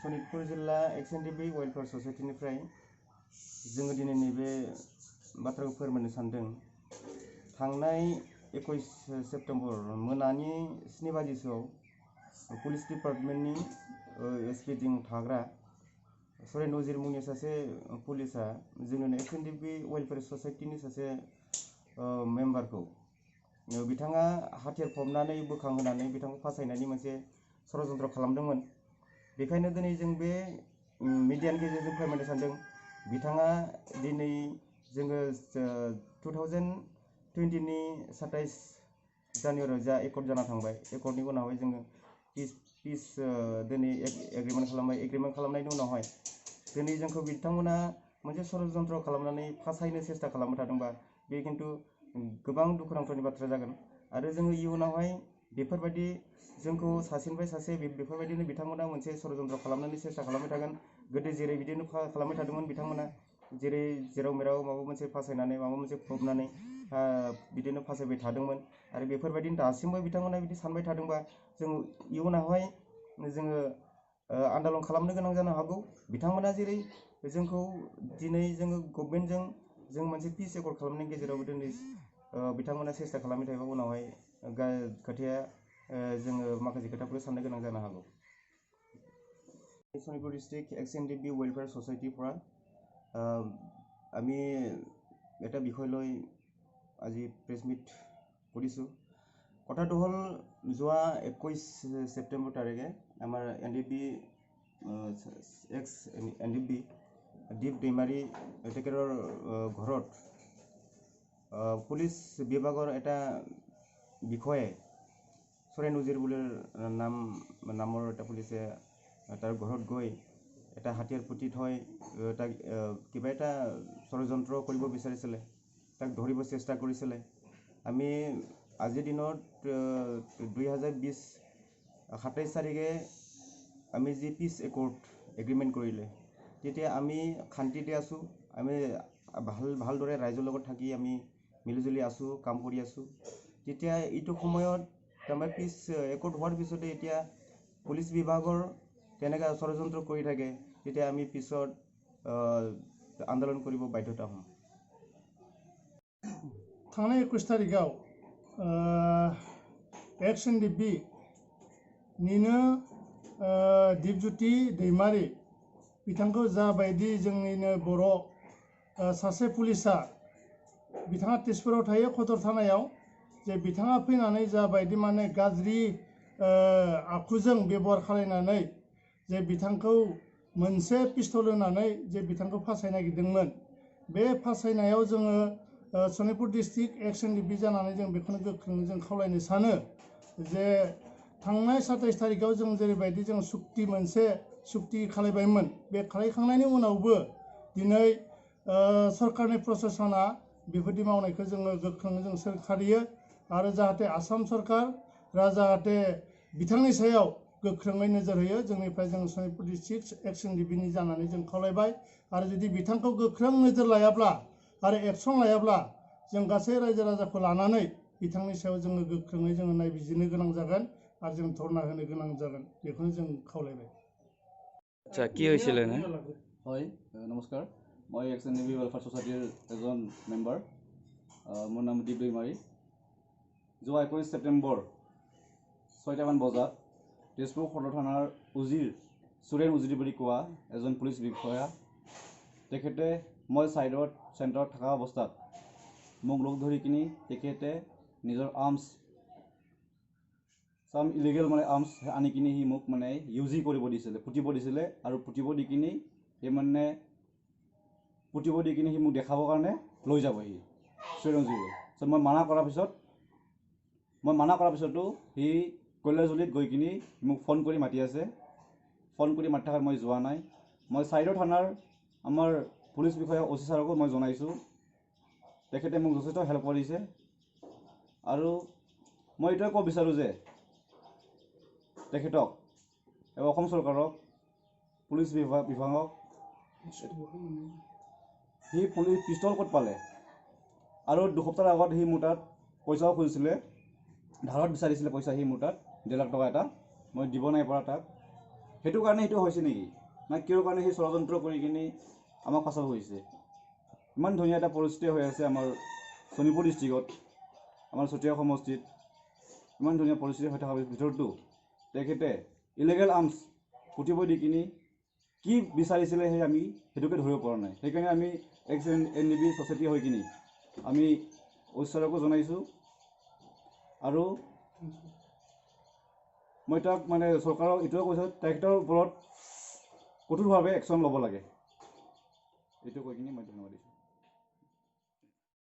सनितपुर जिल्ला एक्सएनडिबि वेलफेयार ससाइटिनिफ्राय जोङो दिनै नैबे बाथ्राखौ फोरमायनो सानदों। थांनाय 21 सेप्तेम्बर मोनानि 7 बाजिसोआव पुलिस डिपार्टमेन्टनि एसपिजों थाग्रा सरेन नजिर मुंनि सासे पुलिसा जोंनो एक्सएनडिबि वेलफेयार ससाइटिनि सासे मेम्बारखौ बिथाङा हाथियार फबनानै बोखांहोनानै बिथांखौ फासायनायनि मोनसे षड़यन्त्र खालामदोंमोन। बेखायनो दिनै जों बे मिडियानि गेजेरजों फोरमायनो सानदों बिथाङा दिनै जोङो 2020 नि 27 जानुवारियाव जा एकर्ड जाना थांबाय एकर्डनि उनावहाय जोङो पिस दिनै एग्रिमेन्ट खालामबाय। एग्रिमेन्ट खालामनायनि उनावहाय दिनै जोंखौ बिथांमोना मोनसे षड़यन्त्र खालामनानै फासायनो सेस्था खालामबाय थादोंबा बे खिन्थु गोबां दुखुनांथावनि बाथ्रा जागोन आरो जोङो इयुनावहाय बेफोरबायदि जोंखौ सासेनिफ्राय सासे बेफोरबायदिनो बिथांमोना मोनसे षड़यन्त्र खालामनानै सेस्था खालामबाय थागोन। गोदो जेरै बिदिनो खालामबाय थादोंमोन बिथांमोना जेरै जेराव मेराव माबा मोनसे फासायनानै माबा मोनसे फबनानै बिदिनो फासायबाय थादोंमोन आरो बेफोरबायदिनो दासिमबो बिथांमोना बिदि सानबाय थादोंबा जों इयुनावहाय जोङो आन्दलन खालामनो गोनां जानो हागौ। बिथांमोना जेरै जोंखौ दिनै जोङो गभर्नमेन्टजों जों मोनसे पिस एकर्ड खालामनायनि गेजेराव दिनै बिथांमोना सेस्था खालामबाय थायोबा उनावहाय खोथाया जोङो माखासे खोथाफोर साननो गोनां जानो हागौ। শোণিতপুৰ ডিস্ট্ৰিক্ট এক্সএনডিবি ওয়েলফেয়াৰ সোসাইটিৰ পৰা আমি এটা বিষয় লৈ আজি প্ৰেছ মিট কৰিছোঁ। কথাটো হ'ল যোৱা 21 ছেপ্টেম্বৰ তাৰিখে আমাৰ এক্স এনডিবি দীপ दैमारी তেখেতৰ ঘৰত পুলিচ বিভাগৰ এটা বিষয়ে সৰেন নজিৰ বুলি নামৰ এটা পুলিচে তাৰ ঘৰত গৈ এটা হাতিয়াৰ পুতি থৈ তাক কিবা এটা ষড়যন্ত্ৰ কৰিব বিচাৰিছিলে, তাক ধৰিব চেষ্টা কৰিছিলে। আমি আজিৰ দিনত 2020 27 তাৰিখে আমি যি পিচ একৰ্ড এগ্ৰিমেণ্ট কৰিলে তেতিয়া আমি শান্তিতে আছোঁ। আমি ভালদৰে ৰাইজৰ লগত থাকি আমি মিলিজুলি আছোঁ, কাম কৰি আছোঁ। তেতিয়া এইটো সময়ত আমাৰ পিচ একৰ্ড হোৱাৰ পিছতে এতিয়া পুলিচ বিভাগৰ তেনেকৈ ষড়যন্ত্ৰ কৰি থাকে তেতিয়া আমি পিছত আন্দোলন কৰিব বাধ্যতা হ'ম। थांनाय 21 तारिखाव एक्सएनडिबि निनो दीपज्योति दैमारी बिथांखौ जाबायदि जोंनिनो बर' सासे पुलिसा बिथाङा तेजपुराव थायो खदर थानायाव जे बिथाङा फैनानै जाबायदि माने गाज्रि आखुजों बेबहार खालामनानै जे बिथांखौ मोनसे पिस्तल होनानै जे बिथांखौ फासायनो नागिरदोंमोन। बे फासायनायाव जोङो सनितपुर डिस्ट्रिक्ट एक्सएनडिबि जानानै जों बेखौनो गोख्रोङै जों खावलायनो सानो जे थांनाय 27 तारिखाव जों जेरैबायदि जों सुक्ति खालामबायमोन बे खालामखांनायनि उनावबो दिनै सरकारनि प्रशासना बेबायदि मावनायखौ जोङो गोख्रोङै जों सोरखारियो आरो जाहाथे आसाम सरकार जाहाथे बिथांनि सायाव गोख्रोङै नोजोर होयो। जोंनिफ्राय जों सनितपुर डिस्ट्रिक्ट एक्सएनडिबिनि जानानै जों खावलायबाय आरो जुदि बिथांखौ गोख्रों नोजोर लायाब्ला आरो एक्सन लायाब्ला जों गासै रायजो राजाखौ लानानै बिथांनि सायाव जोङो गोख्रोङै जोङो नायबिजिरनो गोनां जागोन आरो जों धरना होनो गोनां जागोन बेखौनो जों खावलायबाय। আচ্ছা কি হৈছিল এনে? হয় নমস্কাৰ, মই एक्सएनडिबि वेलफेयार सोसाइटिर एजन मेम्बार। মোৰ নাম দীপ दैमारी। যোৱা 21 ছেপ্টেম্বৰ 6টামান বজাত তেজপুৰ সদৰ থানাৰ সুৰেন উজিৰ বুলি কোৱা এজন পুলিচ বিষয়া তেখেতে মই সাইডত চেণ্টাৰত থকা অৱস্থাত মোক লগ ধৰি কিনি তেখেতে নিজৰ সাম ইলিগেল মানে আৰ্মছ আনি কিনি সি মোক মানে ইউজি কৰিব দিছিলে, পুতিব দিছিলে আৰু পুতিব দি কিনি সি মানে সি মোক দেখাবৰ কাৰণে লৈ যাবহি সুৰেনজিৰে। মই মানা কৰাৰ পিছতো সি কৈলাজুলিত গৈ কিনি মোক ফোন কৰি মাতি আছে। ফোন কৰি মাতি থকাৰ মই যোৱা নাই। মই চাইডৰ থানাৰ আমাৰ পুলিচ বিষয়া অচি ছাৰকো মই জনাইছোঁ, তেখেতে মোক যথেষ্ট হেল্প কৰিছে। আৰু মই এইটোৱে ক'ব বিচাৰোঁ যে তেখেতক অসম চৰকাৰক পুলিচ বিভাগক সি পিষ্টল ক'ত পালে আৰু 2 সপ্তাহৰ আগত সি মোৰ তাত পইচাও খুজিছিলে, ধাৰত বিচাৰিছিলে পইচা। সি মোৰ তাত 1.5 লাখ টকা এটা মই দিব নাই পৰা তাক। সেইটো কাৰণে সেইটো হৈছে নেকি না কিয় কাৰণে সেই ষড়যন্ত্ৰ কৰি কিনে আমাক ফাচাব হৈছে ইমান ধুনীয়া এটা পৰিস্থিতি হৈ আছে আমাৰ শোণিতপুৰ ডিষ্ট্ৰিক্টত আমাৰ চতিয়া সমষ্টিত ইমান ধুনীয়া পৰিস্থিতি হৈ থকাৰ ভিতৰতো তেখেতে ইলিগেল আৰ্মছ পুতিব দি কিনি কি বিচাৰিছিলে সেই আমি সেইটোকে ধৰিব পৰা নাই সেইকাৰণে আমি XNDB ছ'চাইটি হৈ কিনি আমি ঐশ্বৰকো জনাইছোঁ আৰু মই তাক মানে চৰকাৰক এইটোৱে কৈছোঁ তেখেতৰ ওপৰত কঠোৰভাৱে একশ্যন ল'ব লাগে এইটো কৈ কিনি মই ধন্যবাদ দিছোঁ